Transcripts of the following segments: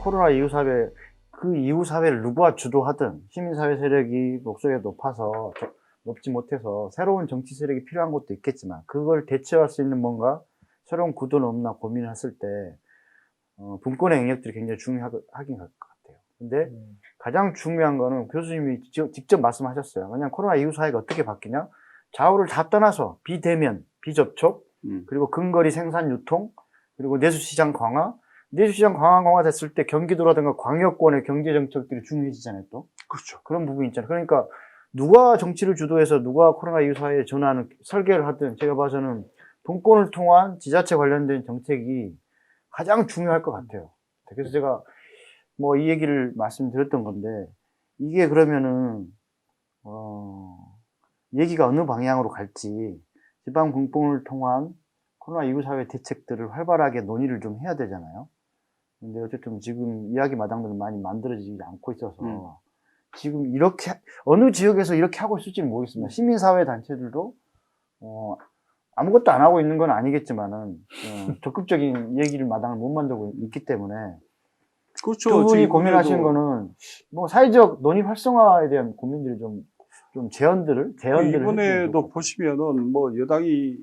코로나 이후 사회, 그 이후 사회를 누가 주도하든 시민사회 세력이 목소리가 높지 못해서 새로운 정치 세력이 필요한 것도 있겠지만 그걸 대체할 수 있는 뭔가 새로운 구도는 없나 고민했을 때 분권의 영역들이 굉장히 중요하긴 할 것 같아요. 근데 가장 중요한 거는 교수님이 직접 말씀하셨어요. 그냥 코로나 이후 사회가 어떻게 바뀌냐? 좌우를 다 떠나서 비대면, 비접촉, 그리고 근거리 생산 유통, 그리고 내수시장 강화. 내수시장 강화 됐을 때 경기도라든가 광역권의 경제 정책들이 중요해지잖아요, 또. 그렇죠. 그런 부분이 있잖아요. 그러니까 누가 정치를 주도해서 누가 코로나 이후 사회에 전환을 설계를 하든 제가 봐서는 분권을 통한 지자체 관련된 정책이 가장 중요할 것 같아요. 그래서 제가 뭐 이 얘기를 말씀드렸던 건데 이게 그러면은 얘기가 어느 방향으로 갈지 지방 분권을 통한 코로나 이후 사회 대책들을 활발하게 논의를 좀 해야 되잖아요. 근데 어쨌든 지금 이야기 마당들은 많이 만들어지지 않고 있어서 지금 이렇게 어느 지역에서 이렇게 하고 있을지는 모르겠습니다. 시민사회 단체들도 아무것도 안 하고 있는 건 아니겠지만은 적극적인 얘기를 마당을 못 만들고 있기 때문에 그렇죠. 두 분이 고민하시는 거는 뭐 사회적 논의 활성화에 대한 고민들이 좀 제언들을 이번에도 보시면은 뭐 여당이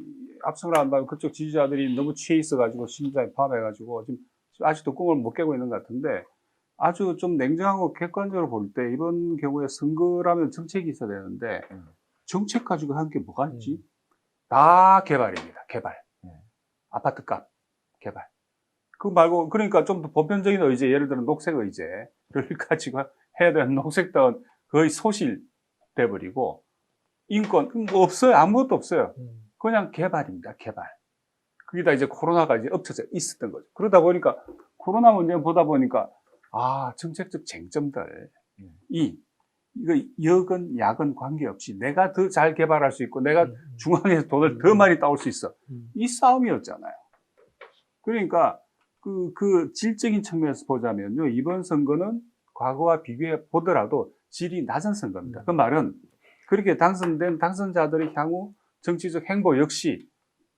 압승을 한다면 그쪽 지지자들이 너무 취해 있어가지고 심장이 파업해가지고 지금 아직도 꿈을 못 깨고 있는 것 같은데 아주 좀 냉정하고 객관적으로 볼 때 이번 경우에 선거라면 정책이 있어야 되는데 정책 가지고 한 게 뭐가 있지? 다 개발입니다. 개발. 아파트값 개발. 그거 말고 그러니까 좀 더 보편적인 의제, 예를 들어 녹색 의제를 가지고 해야 되는 녹색다운 거의 소실돼 버리고 인권 뭐 없어요. 아무것도 없어요. 그냥 개발입니다. 개발. 거기다 이제 코로나가 이제 엎쳐져 있었던 거죠. 그러다 보니까 코로나 문제 보다 보니까 정책적 쟁점들 이거 여건 야건 관계없이 내가 더 잘 개발할 수 있고 내가 중앙에서 돈을 더 많이 따올 수 있어. 이 싸움이었잖아요. 그러니까 그 질적인 측면에서 보자면요. 이번 선거는 과거와 비교해 보더라도 질이 낮은 선거입니다. 그 말은 그렇게 당선된 당선자들의 향후 정치적 행보 역시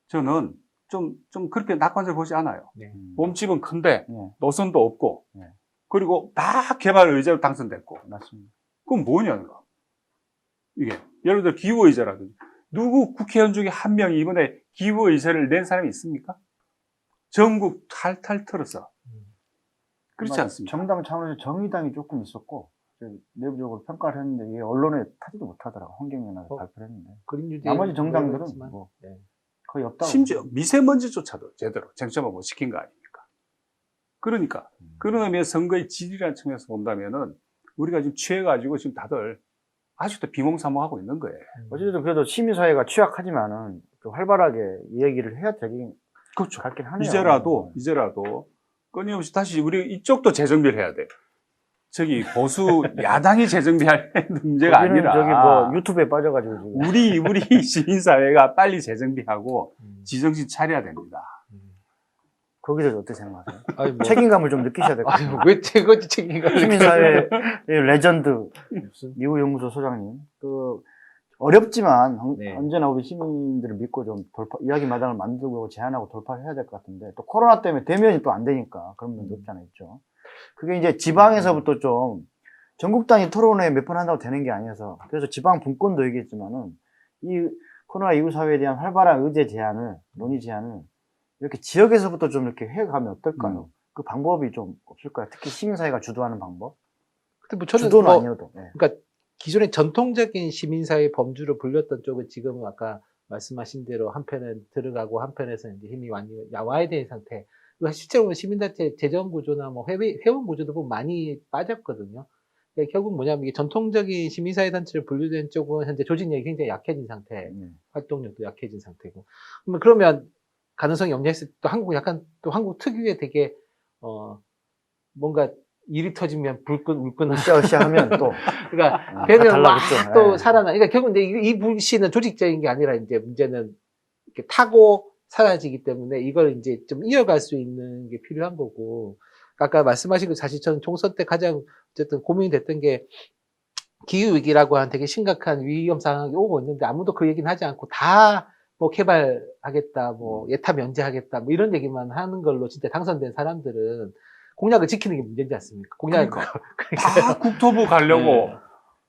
저는 좀 그렇게 낙관적으로 보지 않아요. 몸집은 큰데 노선도 없고 그리고 다 개발 의제로 당선됐고. 맞습니다. 그럼 뭐냐는 거. 이게 예를 들어 기후의제라든지 누구 국회의원 중에 한 명이 이번에 기후의제를 낸 사람이 있습니까? 전국 탈탈 털어서. 그렇지 않습니까? 정당 차원에서 정의당이 조금 있었고 내부적으로 평가를 했는데 이게 언론에 타지도 못하더라고. 환경연합에서 발표를 했는데 나머지 정당들은 뭐 거의 없다고. 심지어 미세먼지조차도 제대로 쟁점을 못 시킨 거 아닙니까? 그러니까 그런 의미에서 선거의 질이라는 측면에서 본다면은 우리가 지금 취해가지고 지금 다들 아직도 비몽사몽하고 있는 거예요. 어쨌든 그래도 시민사회가 취약하지만은 활발하게 이 얘기를 해야 되긴 그렇죠. 같긴 하네요. 이제라도 끊임없이 다시 우리 이쪽도 재정비를 해야 돼. 저기 보수 야당이 재정비할 문제가 아니라 저기 뭐 유튜브에 빠져가지고 지금. 우리 시민사회가 빨리 재정비하고 지정신 차려야 됩니다. 거기서 어떻게 생각하세요? 책임감을 좀 느끼셔야 될 것 같아요. 왜 책임감을 시민사회 레전드 미우연구소 소장님, 어렵지만 언제나 우리 시민들을 믿고 좀 이야기 마당을 만들고 제안하고 돌파를 해야 될 것 같은데 또 코로나 때문에 대면이 또 안 되니까 그런 면도 없지 않아 있죠. 그게 이제 지방에서부터 좀 전국 단위 토론회 몇 번 한다고 되는 게 아니어서 그래서 지방 분권도 얘기했지만은 이 코로나 이후 사회에 대한 활발한 의제 제안을 논의 제안을 이렇게 지역에서부터 좀 이렇게 해가면 어떨까요? 그 방법이 좀 없을까요? 특히 시민사회가 주도하는 방법? 근데 뭐 저는 주도는 아니어도. 그러니까 기존의 전통적인 시민사회 범주로 불렸던 쪽은 지금은 아까 말씀하신 대로 한편은 들어가고 한편에서 이제 힘이 와야 되는 상태. 실제로 시민단체 재정 구조나 뭐 회원 구조도 보면 많이 빠졌거든요. 그러니까 결국 뭐냐면 이게 전통적인 시민사회 단체를 분류된 쪽은 현재 조직력이 굉장히 약해진 상태, 활동력도 약해진 상태고. 그러면 가능성이 없냐 했을 때 또 한국은 약간 또 한국 특유의 되게 뭔가 일이 터지면 울끈 으쌰으쌰하면 또 그러니까 배는 막 또 살아나. 그러니까 결국 이 불씨는 조직적인 게 아니라 이제 문제는 이렇게 타고 사라지기 때문에 이걸 이제 좀 이어갈 수 있는 게 필요한 거고. 아까 말씀하신 거 사실 저는 총선 때 가장 어쨌든 고민이 됐던 게 기후위기라고 하는 되게 심각한 위험 상황이 오고 있는데 아무도 그 얘기는 하지 않고 다 뭐 개발하겠다, 뭐 예타 면제하겠다, 뭐 이런 얘기만 하는 걸로 진짜 당선된 사람들은 공약을 지키는 게 문제지 않습니까? 공약 다 국토부 가려고 네.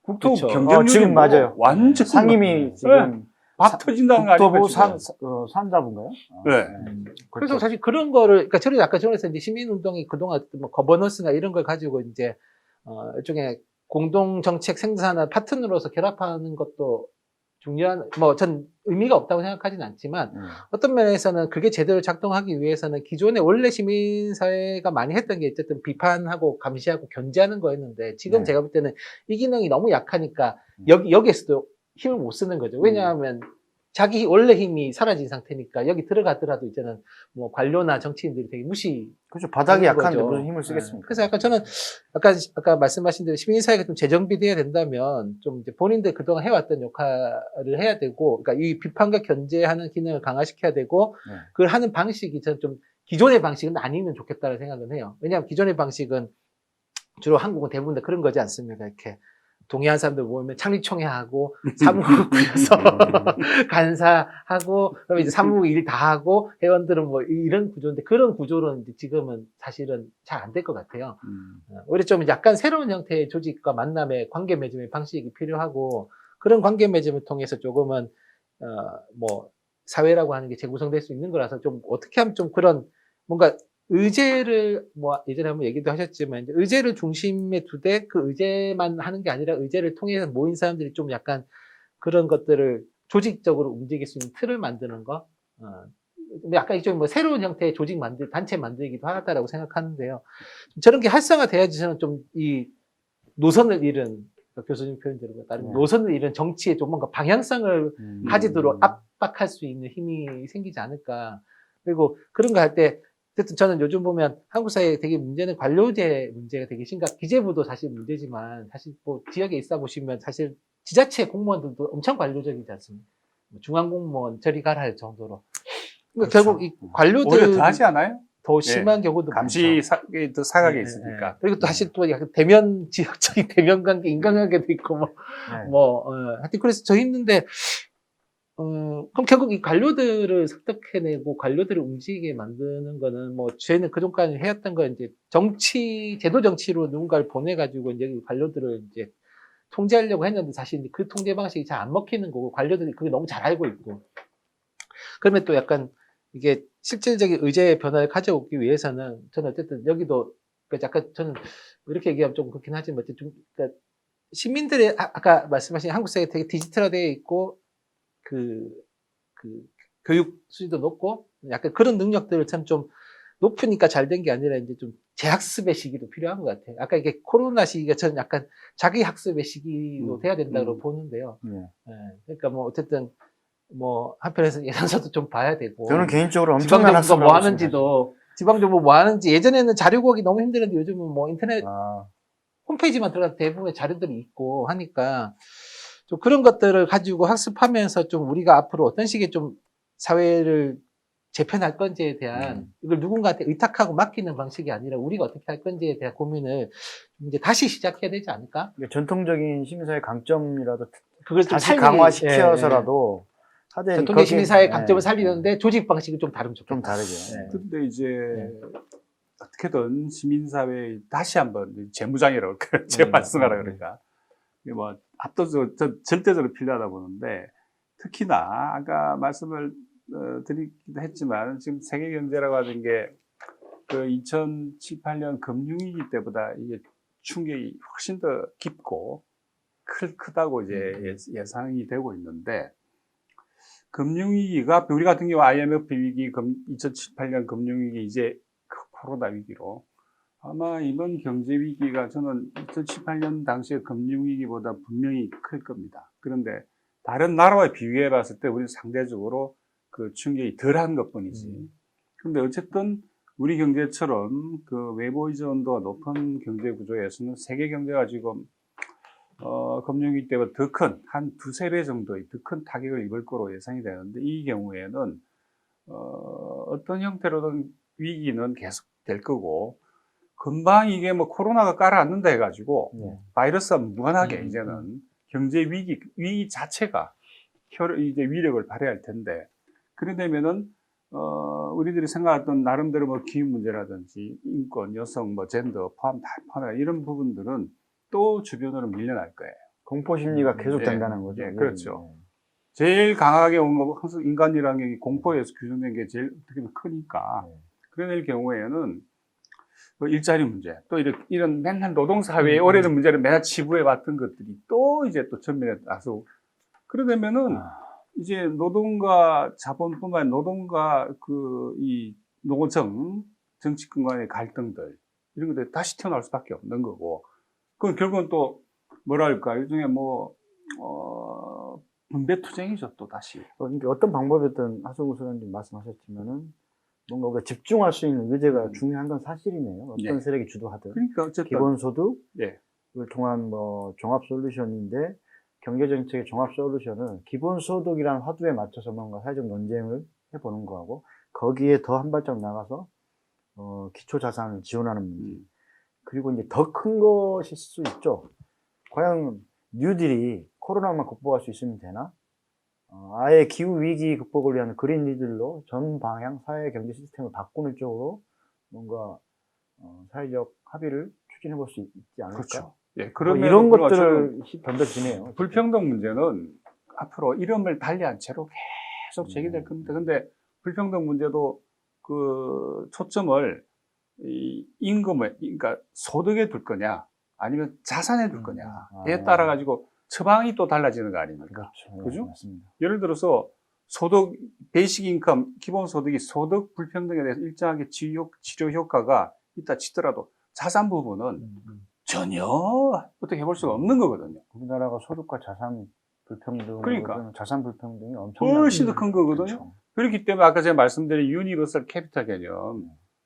국토부 그쵸. 경쟁률이 지금 뭐 맞아요. 완전 상임위 지금 밥 터진다는 거 아니에요? 국토부 지금? 산자부인가요? 네. 그래서 사실 그런 거를, 그러니까 저는 아까 전에서 이제 시민운동이 그동안 뭐 거버넌스나 이런 걸 가지고 이제, 일종의 공동정책 생산을 파트너로서 결합하는 것도 중요한, 뭐 전 의미가 없다고 생각하진 않지만, 어떤 면에서는 그게 제대로 작동하기 위해서는 기존에 원래 시민사회가 많이 했던 게 어쨌든 비판하고 감시하고 견제하는 거였는데, 지금 네. 제가 볼 때는 이 기능이 너무 약하니까 여기에서도 힘을 못 쓰는 거죠. 왜냐하면 자기 원래 힘이 사라진 상태니까 여기 들어가더라도 이제는 뭐 관료나 정치인들이 되게 무시. 그렇죠. 바닥이 그런 약한데 거죠. 무슨 힘을 네. 쓰겠습니까? 그래서 약간 저는 아까 말씀하신 대로 시민사회가 좀 재정비돼야 된다면 좀 이제 본인들 그동안 해왔던 역할을 해야 되고, 그러니까 이 비판과 견제하는 기능을 강화시켜야 되고, 네. 그걸 하는 방식이 저는 좀 기존의 방식은 아니면 좋겠다는 생각은 해요. 왜냐하면 기존의 방식은 주로 한국은 대부분 다 그런 거지 않습니까? 이렇게 동의한 사람들 모이면 창립총회하고 사무국 불러서 간사하고 그다음에 이제 사무국 일 다 하고 회원들은 뭐 이런 구조인데, 그런 구조는 이제 지금은 사실은 잘 안 될 것 같아요. 오히려 좀 약간 새로운 형태의 조직과 만남의 관계 맺음의 방식이 필요하고, 그런 관계 맺음을 통해서 조금은 뭐 사회라고 하는 게 재구성될 수 있는 거라서 좀 어떻게 하면 좀 그런 뭔가 의제를 뭐 예전에 한번 얘기도 하셨지만 이제 의제를 중심에 두되 그 의제만 하는 게 아니라 의제를 통해서 모인 사람들이 좀 약간 그런 것들을 조직적으로 움직일 수 있는 틀을 만드는 거. 약간 이쪽 뭐 새로운 형태의 단체 만들기도 하다라고 생각하는데요. 저런 게 활성화돼야지 저는 좀 이 노선을 잃은, 교수님 표현대로 따르면 네. 노선을 잃은 정치에 좀 뭔가 방향성을 가지도록 압박할 수 있는 힘이 생기지 않을까. 그리고 그런 거 할 때 어쨌든 저는 요즘 보면 한국 사회에 되게 문제는 관료제 문제가 되게 기재부도 사실 문제지만, 사실 뭐 지역에 있어 보시면 사실 지자체 공무원들도 엄청 관료적이지 않습니까? 중앙 공무원 저리 가라 할 정도로. 그러니까 그렇죠. 결국 이 관료들 오히려 더 하지 않아요? 더 심한 경우도 감시 많죠. 더 사각에 네, 있으니까. 네. 그리고 또 사실 또 약간 지역적인 대면 관계, 인간관계도 있고 네. 하여튼 그래서 저 힘든데, 그럼 결국 이 관료들을 습득해내고 관료들을 움직이게 만드는 거는 뭐 저희는 그전까지 해왔던 거 이제 제도 정치로 누군가를 보내가지고 이제 이 관료들을 이제 통제하려고 했는데, 사실 그 통제 방식이 잘 안 먹히는 거고 관료들이 그게 너무 잘 알고 있고, 그러면 또 약간 이게 실질적인 의제의 변화를 가져오기 위해서는 저는 어쨌든 여기도 그러니까 약간 저는 이렇게 얘기하면 좀 그렇긴 하지만 좀 그러니까 시민들의 아까 말씀하신 한국 사회가 되게 디지털화되어 있고 그 교육 수준도 높고 약간 그런 능력들을 참 좀 높으니까 잘 된 게 아니라 이제 좀 재학습의 시기도 필요한 것 같아요. 아까 이게 코로나 시기가 저는 약간 자기 학습의 시기도 돼야 된다고 보는데요. 네. 그러니까 뭐 어쨌든 뭐 한편에서 예산서도 좀 봐야 되고, 저는 개인적으로 엄청난 지방정부가 학습을 뭐 하고 하는지도 지방정부 뭐 하는지 예전에는 자료 구하기 너무 힘들었는데 요즘은 뭐 인터넷 있습니다. 홈페이지만 들어가도 대부분의 자료들이 있고 하니까 좀 그런 것들을 가지고 학습하면서 좀 우리가 앞으로 어떤 식의 좀 사회를 재편할 건지에 대한 이걸 누군가한테 의탁하고 맡기는 방식이 아니라 우리가 어떻게 할 건지에 대한 고민을 이제 다시 시작해야 되지 않을까? 전통적인 시민사회 강점이라도 그걸 좀 다시 강화시켜서라도 하되 전통의 시민사회 강점을 네, 살리는데 조직 방식이 좀 다르면 좋겠다. 좀 다르죠. 네. 근데 이제 어떻게든 시민사회 다시 한번 재무장이라고 그럴까요? 재활성화라 그럴까? 이게 뭐 압도적으로 절대적으로 필요하다 보는데, 특히나 아까 말씀을 드리기도 했지만 지금 세계 경제라고 하는 게 그 2007, 8년 금융위기 때보다 이게 충격이 훨씬 더 깊고 크다고 이제 예상이 되고 있는데, 금융위기가 우리 같은 경우 IMF 위기, 2007, 8년 금융위기, 이제 코로나 위기로 아마 이번 경제 위기가 저는 2007, 8년 당시의 금융위기보다 분명히 클 겁니다. 그런데 다른 나라와 비교해 봤을 때 우리는 상대적으로 그 충격이 덜한 것 뿐이지. 그런데 어쨌든 우리 경제처럼 그 외부 의존도가 높은 경제 구조에서는 세계 경제가 지금 금융위기 때보다 더 큰, 한 두세 배 정도의 더 큰 타격을 입을 거로 예상이 되는데, 이 경우에는 어떤 형태로든 위기는 계속 될 거고, 금방 이게 뭐 코로나가 깔아앉는다 해가지고 바이러스와 무관하게 이제는 경제 위기 자체가 이제 위력을 발휘할 텐데, 그러려면은 우리들이 생각했던 나름대로 뭐 기후 문제라든지 인권, 여성, 뭐 젠더 포함 이런 부분들은 또 주변으로 밀려날 거예요. 공포 심리가 계속 예, 된다는 거죠. 예, 그렇죠. 제일 강하게 온 거, 항상 인간이라는 게 공포에서 규정된 게 제일 어떻게 보면 크니까. 그런 경우에는 뭐 일자리 문제, 또 이런 맨날 노동사회에 오래된 문제를 맨날 치부해 왔던 것들이 또 이제 또 전면에 나서, 그러려면은 이제 노동과 자본뿐만 아니라 노동과 이 노정, 정치권 간의 갈등들, 이런 것들이 다시 태어날 수밖에 없는 거고, 그건 결국은 또 뭐랄까, 일종의 분배투쟁이죠, 또 다시. 그러니까 어떤 방법이든 하성우 소장님 말씀하셨지만은 뭔가 우리가 집중할 수 있는 의제가 중요한 건 사실이네요. 어떤 네. 세력이 주도하든. 그러니까 어쨌든 기본소득을 예. 통한 뭐 종합 솔루션인데 경제정책의 종합 솔루션은 기본소득이라는 화두에 맞춰서 뭔가 사회적 논쟁을 해보는 거하고 거기에 더 한 발짝 나가서 기초자산을 지원하는 문제. 그리고 이제 더 큰 것일 수 있죠. 과연 뉴딜이 코로나만 극복할 수 있으면 되나? 아예 기후위기 극복을 위한 그린 뉴딜로 전 방향 사회 경제 시스템을 바꾸는 쪽으로 뭔가 사회적 합의를 추진해 볼 수 있지 않을까? 그렇죠. 예, 뭐 그러면 이런 것들을 던져지네요. 불평등 문제는 앞으로 이름을 달리한 채로 계속 제기될 겁니다. 근데 불평등 문제도 그 초점을 이 임금에, 그러니까 소득에 둘 거냐, 아니면 자산에 둘 거냐에 따라 가지고 처방이 또 달라지는 거 아닙니까? 그렇죠. 그죠? 네, 맞습니다. 예를 들어서 소득, 베이식 인컴, 기본 소득이 소득 불평등에 대해서 일정하게 치료 효과가 있다 치더라도 자산 부분은 전혀 어떻게 해볼 수가 없는 거거든요. 우리나라가 소득과 자산 불평등, 그러니까. 자산 불평등이 엄청난 훨씬 더 큰 거거든요. 그렇죠. 그렇기 때문에 아까 제가 말씀드린 유니버설 캐피탈 개념,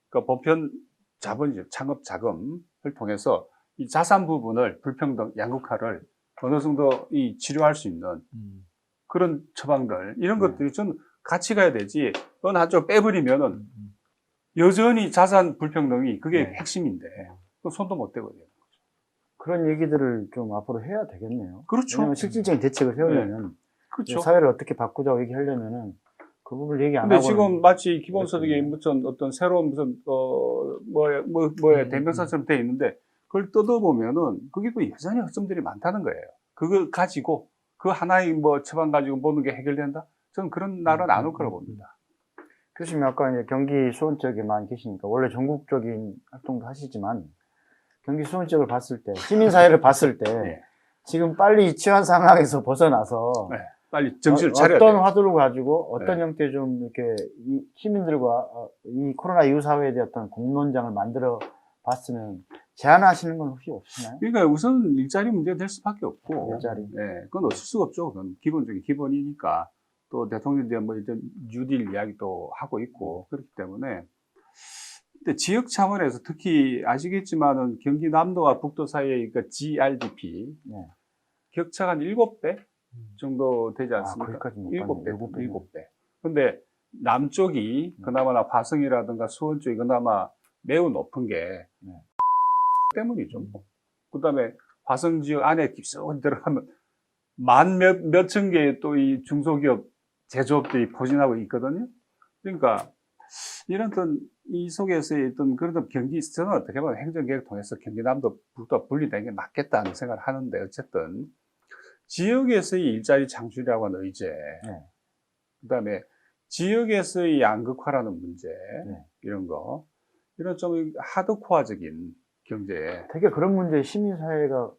그러니까 보편 자본이죠. 창업 자금을 통해서 이 자산 부분을 불평등, 양극화를 어느 정도 치료할 수 있는 그런 처방들, 이런 것들이 좀 같이 가야 되지, 어느 한쪽 빼버리면은 여전히 자산 불평등이 그게 핵심인데, 또 손도 못 대고 돼요. 그런 얘기들을 좀 앞으로 해야 되겠네요. 그렇죠. 왜냐하면 실질적인 대책을 세우려면 그렇죠. 사회를 어떻게 바꾸자고 얘기하려면은 그 부분을 얘기 안 근데 하고 지금 마치 기본소득에 무슨 어떤 새로운 무슨 대명사처럼 돼 있는데 그걸 뜯어보면은 그게 또 여전히 허점들이 많다는 거예요. 그걸 가지고 그 하나의 처방 가지고 보는 게 해결된다? 저는 그런 날은 안 올 거라고 봅니다. 교수님 아까 이제 경기 수원 쪽에 많이 계시니까 원래 전국적인 활동도 하시지만 경기 수원 쪽을 봤을 때 시민사회를 봤을 때 네. 지금 빨리 취한 상황에서 벗어나서 네. 빨리 정신을 차려야 어떤 돼요. 화두를 가지고 어떤 네. 형태 좀 이렇게 이 시민들과 이 코로나 이후 사회에 대한 어떤 공론장을 만들어 봤으면 제안하시는 건 혹시 없으나요? 그러니까 우선 일자리 문제가 될 수밖에 없고, 일자리. 네, 그건 어쩔 수가 없죠. 그건 기본적인 기본이니까. 또 대통령에 대한 이런 뉴딜 이야기도 하고 있고, 그렇기 때문에. 근데 지역 차원에서 특히 아시겠지만은 경기 남도와 북도 사이의 그 GRDP, 네. 격차가 한 7배 정도 되지 않습니까? 거기까지 못 7배, 봤네요. 7배. 근데 남쪽이 그나마 화성이라든가 수원 쪽이 그나마 매우 높은 게 때문이죠. 그 다음에 화성 지역 안에 깊숙이 들어가면 몇천 개의 또 이 중소기업 제조업들이 포진하고 있거든요. 그러니까 이런 이 속에서의 그런 경기, 저는 어떻게 보면 행정개혁을 통해서 경기남도 북도 분리되는 게 맞겠다는 생각을 하는데, 어쨌든 지역에서의 일자리 창출이라고 하는 의제, 그 다음에 지역에서의 양극화라는 문제, 이런 좀 하드코어적인 경제. 되게 그런 문제에 시민사회가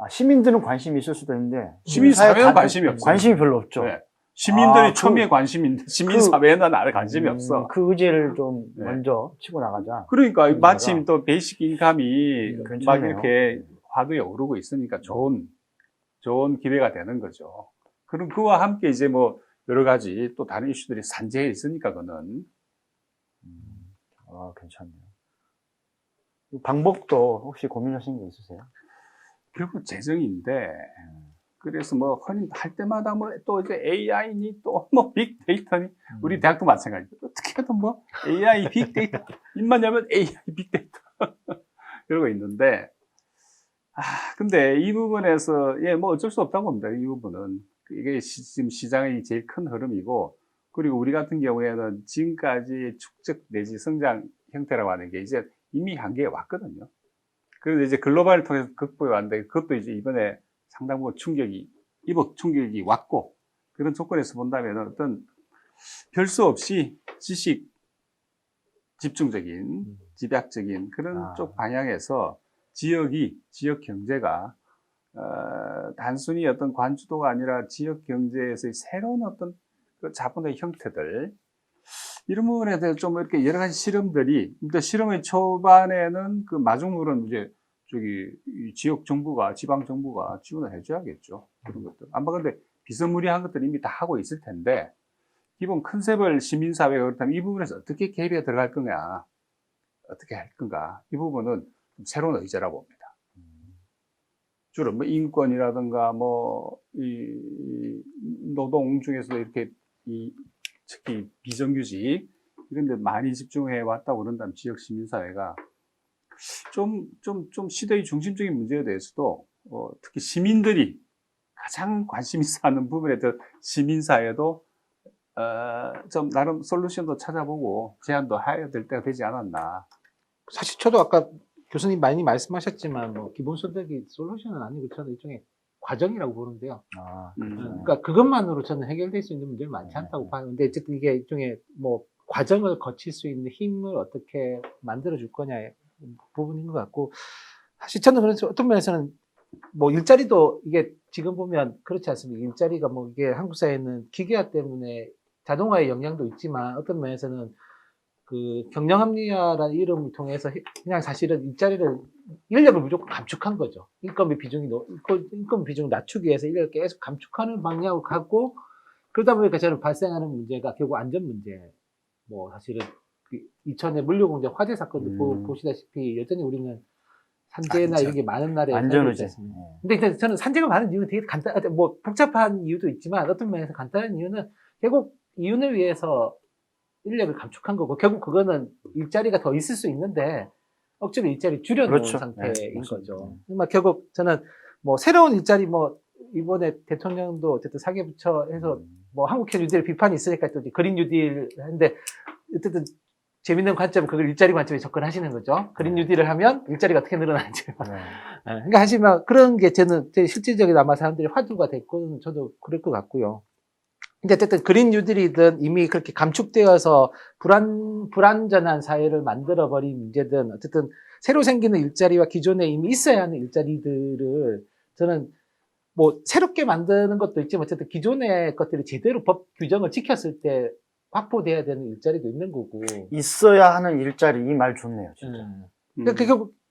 시민들은 관심이 있을 수도 있는데 시민사회는 관심이 없어요. 관심이 별로 없죠. 네. 시민들이 처음에 관심인데 시민사회는 아예 관심이 없어. 그 의제를 좀 먼저 치고 나가자. 그러니까 마침 또 베이식 인감이 막 괜찮네요. 이렇게 화두에 오르고 있으니까 좋은 기회가 되는 거죠. 그럼 그와 함께 이제 여러 가지 또 다른 이슈들이 산재해 있으니까 그거는. 괜찮네요. 방법도 혹시 고민하신 게 있으세요? 결국 재정인데, 그래서 흔히 할 때마다 또 이제 AI니 또 빅데이터니, 우리 대학도 마찬가지죠. 어떻게든 AI 빅데이터, 입만 열면 AI 빅데이터. 이러고 있는데, 근데 이 부분에서, 어쩔 수 없다고 봅니다. 이 부분은. 이게 지금 시장의 제일 큰 흐름이고, 그리고 우리 같은 경우에는 지금까지 축적 내지 성장 형태라고 하는 게 이제 이미 한계에 왔거든요. 그래서 이제 글로벌을 통해서 극복해 왔는데 그것도 이제 이번에 상당 부분 충격이 왔고 그런 조건에서 본다면 어떤 별 수 없이 지식 집중적인 집약적인 그런 쪽 방향에서 지역 경제가 단순히 어떤 관주도가 아니라 지역 경제에서의 새로운 어떤 그 자본의 형태들 이런 부분에 대해서 좀 이렇게 여러 가지 실험들이 근데 실험의 초반에는 그 마중물은 이제 이 지역 정부가 지방 정부가 지원을 해줘야겠죠 그런 것들 아마 근데 비스무리한 것들 이미 다 하고 있을 텐데 기본 컨셉을 시민사회가 그렇다면 이 부분에서 어떻게 개입에 들어갈 거냐 어떻게 할 건가 이 부분은 좀 새로운 의제라고 봅니다. 주로 뭐 인권이라든가 뭐 이 노동 중에서도 이렇게 특히 비정규직 이런 데 많이 집중해 왔다고 그런다면 지역 시민사회가 좀 시대의 중심적인 문제에 대해서도 특히 시민들이 가장 관심 있어 하는 부분에 대해서 시민사회도 좀 나름 솔루션도 찾아보고 제안도 해야 될 때가 되지 않았나. 사실 저도 아까 교수님 많이 말씀하셨지만 뭐 기본소득이 솔루션은 아니고 저는 일종의 과정이라고 보는데요. 그러니까 그것만으로 저는 해결될 수 있는 문제는 많지 않다고 봐요. 근데 어쨌든 이게 일종의 뭐 과정을 거칠 수 있는 힘을 어떻게 만들어줄 거냐의 부분인 것 같고 사실 저는 그래서 어떤 면에서는 뭐 일자리도 이게 지금 보면 그렇지 않습니까? 일자리가 뭐 이게 한국 사회는 기계화 때문에 자동화의 영향도 있지만 어떤 면에서는 그 경영합리화라는 이름을 통해서 그냥 사실은 일자리를 인력을 무조건 감축한 거죠. 인건비 비중이 낮추기 위해서 인력을 계속 감축하는 방향으로 가고 그러다 보니까 저는 발생하는 문제가 결국 안전 문제. 뭐 사실은 그 2000년 물류공장 화재 사건도 보시다시피 여전히 우리는 산재나 이런 게 많은 나라에 살고 있지 않습니까? 근데 일단 저는 산재가 많은 이유는 되게 뭐 복잡한 이유도 있지만 어떤 면에서 간단한 이유는 결국 이윤을 위해서 인력을 감축한 거고 결국 그거는 일자리가 더 있을 수 있는데 억지로 일자리 줄여놓은 그렇죠. 상태인 거죠. 결국 저는 뭐 새로운 일자리 뭐 이번에 대통령도 어쨌든 사개부처에서 뭐 한국형 뉴딜 비판이 있으니까 또 그린 뉴딜 했는데 어쨌든 재밌는 관점은 그걸 일자리 관점에 접근하시는 거죠. 그린 뉴딜을 하면 일자리가 어떻게 늘어나는지. 그러니까 하지만 그런 게 저는 실질적인 아마 사람들이 화두가 됐고 저도 그럴 것 같고요. 근데 어쨌든 그린 뉴딜이든 이미 그렇게 감축되어서 불안전한 사회를 만들어버린 문제든 어쨌든 새로 생기는 일자리와 기존에 이미 있어야 하는 일자리들을 저는 뭐 새롭게 만드는 것도 있지만 어쨌든 기존의 것들이 제대로 법 규정을 지켰을 때 확보돼야 되는 일자리도 있는 거고. 있어야 하는 일자리 이 말 좋네요, 진짜. 그러니까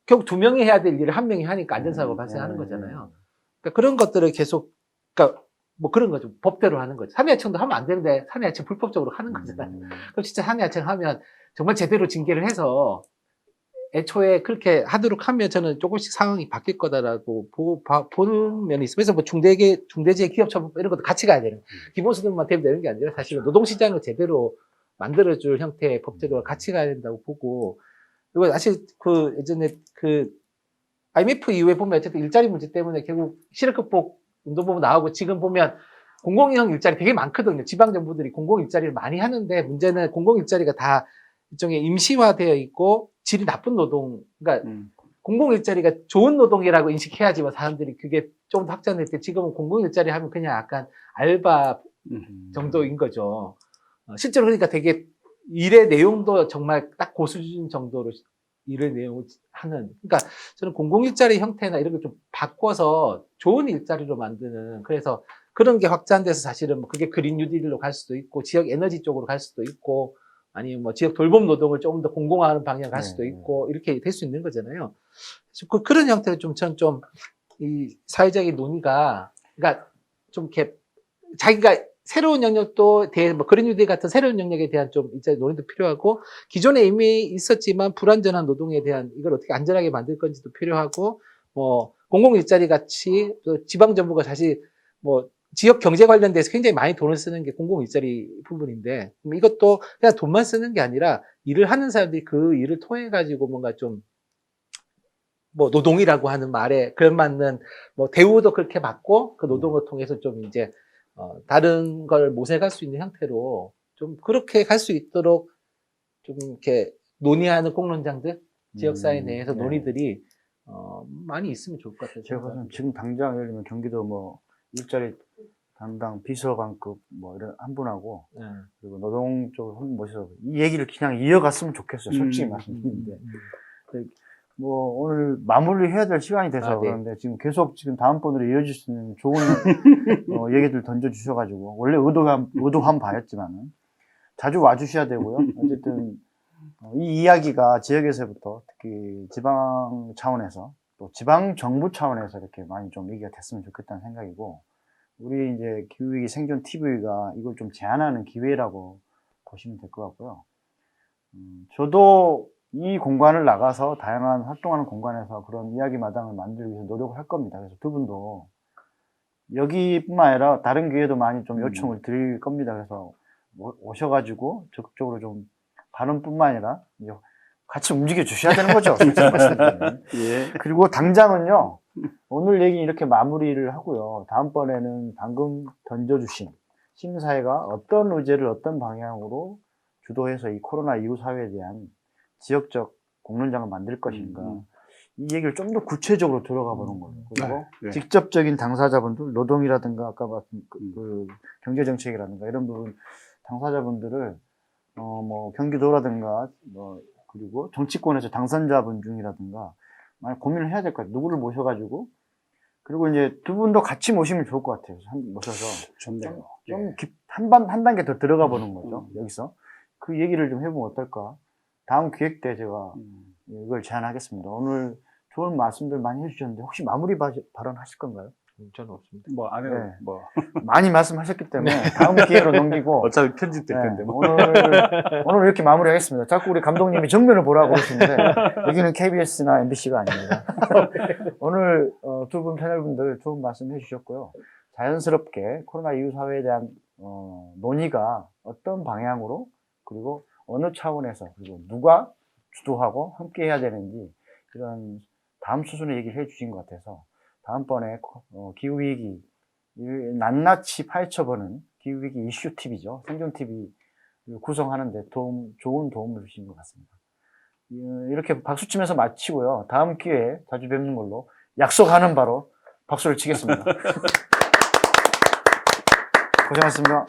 결국 두 명이 해야 될 일을 한 명이 하니까 안전사고가 발생하는 거잖아요. 그러니까 그런 것들을 계속 그러니까 뭐 그런 거죠. 법대로 하는 거죠. 산해하청도 하면 안 되는데 산해하청 불법적으로 하는 거잖아요. 그럼 진짜 산해하청 하면 정말 제대로 징계를 해서 애초에 그렇게 하도록 하면 저는 조금씩 상황이 바뀔 거다라고 보는 면이 있어요. 그래서 뭐 중대재해 기업처벌 이런 것도 같이 가야 되는. 기본소득만 되면 되는 게 아니라 사실은 노동시장을 제대로 만들어줄 형태의 법제도가 같이 가야 된다고 보고 그리고 사실 그 예전에 그 IMF 이후에 보면 어쨌든 일자리 문제 때문에 결국 실업극복 운동보고 나오고 지금 보면 공공형 일자리 되게 많거든요. 지방정부들이 공공 일자리를 많이 하는데 문제는 공공 일자리가 다 일종의 임시화되어 있고 질이 나쁜 노동, 그러니까 공공 일자리가 좋은 노동이라고 인식해야지만 사람들이 그게 좀 더 확장될 때 지금은 공공 일자리 하면 그냥 약간 알바 정도인 거죠. 실제로 그러니까 되게 일의 내용도 정말 딱 고수준 정도로 일의 내용을 하는. 그러니까 저는 공공 일자리 형태나 이런 걸 좀 바꿔서 좋은 일자리로 만드는. 그래서 그런 게 확장돼서 사실은 뭐 그게 그린 뉴딜로 갈 수도 있고 지역 에너지 쪽으로 갈 수도 있고 아니면 뭐 지역 돌봄 노동을 조금 더 공공화하는 방향으로 갈 수도 있고 이렇게 될 수 있는 거잖아요. 그런 형태로 전 좀 이 사회적인 논의가 그러니까 좀 이렇게 자기가 새로운 영역도 뭐 그린 뉴딜 같은 새로운 영역에 대한 좀 이제 논의도 필요하고 기존에 이미 있었지만 불안전한 노동에 대한 이걸 어떻게 안전하게 만들 건지도 필요하고 뭐 공공 일자리 같이 또 지방 정부가 사실 뭐 지역 경제 관련돼서 굉장히 많이 돈을 쓰는 게 공공 일자리 부분인데 이것도 그냥 돈만 쓰는 게 아니라 일을 하는 사람들이 그 일을 통해 가지고 뭔가 좀 뭐 노동이라고 하는 말에 걸맞는 뭐 대우도 그렇게 받고 그 노동을 통해서 좀 이제 다른 걸 모색할 수 있는 형태로 좀 그렇게 갈 수 있도록 좀 이렇게 논의하는 공론장들, 지역사회 내에서 네. 논의들이 많이 있으면 좋을 것 같아요. 제가 보기에는 지금 당장 예를 들면 경기도 뭐 일자리 담당 비서관급 뭐 이런 한 분하고 네. 그리고 노동 쪽을 한 분 모셔서 이 얘기를 그냥 이어갔으면 좋겠어요. 솔직히 음. 말씀드리는데 뭐 오늘 마무리해야 될 시간이 돼서 아, 네. 그런데 지금 계속 지금 다음번으로 이어질 수 있는 좋은 얘기들 던져주셔가지고 원래 의도한 바였지만은 자주 와주셔야 되고요. 어쨌든 이 이야기가 지역에서부터 특히 지방 차원에서 또 지방 정부 차원에서 이렇게 많이 좀 얘기가 됐으면 좋겠다는 생각이고 우리 이제 기후위기 생존 TV가 이걸 좀 제안하는 기회라고 보시면 될 것 같고요. 저도 이 공간을 나가서 다양한 활동하는 공간에서 그런 이야기 마당을 만들기 위해서 노력을 할 겁니다. 그래서 두 분도 여기뿐만 아니라 다른 기회도 많이 좀 요청을 드릴 겁니다. 그래서 오셔가지고 적극적으로 좀 발언뿐만 아니라 이제 같이 움직여 주셔야 되는 거죠. 솔직히 말씀드리면. 예. 그리고 당장은요, 오늘 얘기 이렇게 마무리를 하고요. 다음번에는 방금 던져주신 시민사회가 어떤 의제를 어떤 방향으로 주도해서 이 코로나 이후 사회에 대한 지역적 공론장을 만들 것인가. 이 얘기를 좀 더 구체적으로 들어가 보는 거예요. 그리고 네. 직접적인 당사자분들, 노동이라든가 아까 말씀 그 경제정책이라든가 이런 부분 당사자분들을 뭐 경기도라든가 뭐 그리고 정치권에서 당선자분 중이라든가 많이 고민을 해야 될 것 같아요. 누구를 모셔가지고 그리고 이제 두 분도 같이 모시면 좋을 것 같아요. 모셔서 좋네요. 좀 한 단계 더 들어가 보는 거죠. 여기서 그 얘기를 좀 해보면 어떨까? 다음 기획 때 제가 이걸 제안하겠습니다. 오늘 좋은 말씀들 많이 해주셨는데 혹시 마무리 발언 하실 건가요? 저는 없습니다. 뭐 안 해도 네. 뭐 많이 말씀하셨기 때문에 다음 기회로 넘기고 어차피 편집될 네, 텐데 뭐. 오늘 이렇게 마무리하겠습니다. 자꾸 우리 감독님이 정면을 보라고 그러시는데 여기는 KBS나 MBC가 아닙니다. 오늘 두 분 패널분들 좋은 말씀 해주셨고요. 자연스럽게 코로나 이후 사회에 대한 논의가 어떤 방향으로 그리고 어느 차원에서 그리고 누가 주도하고 함께 해야 되는지 이런 다음 수순의 얘기를 해주신 것 같아서 다음번에 기후위기 낱낱이 파헤쳐보는 기후위기 이슈 TV죠. 생존 TV 구성하는데 좋은 도움을 주신 것 같습니다. 이렇게 박수 치면서 마치고요. 다음 기회에 자주 뵙는 걸로 약속하는 바로 박수를 치겠습니다. 고생하셨습니다.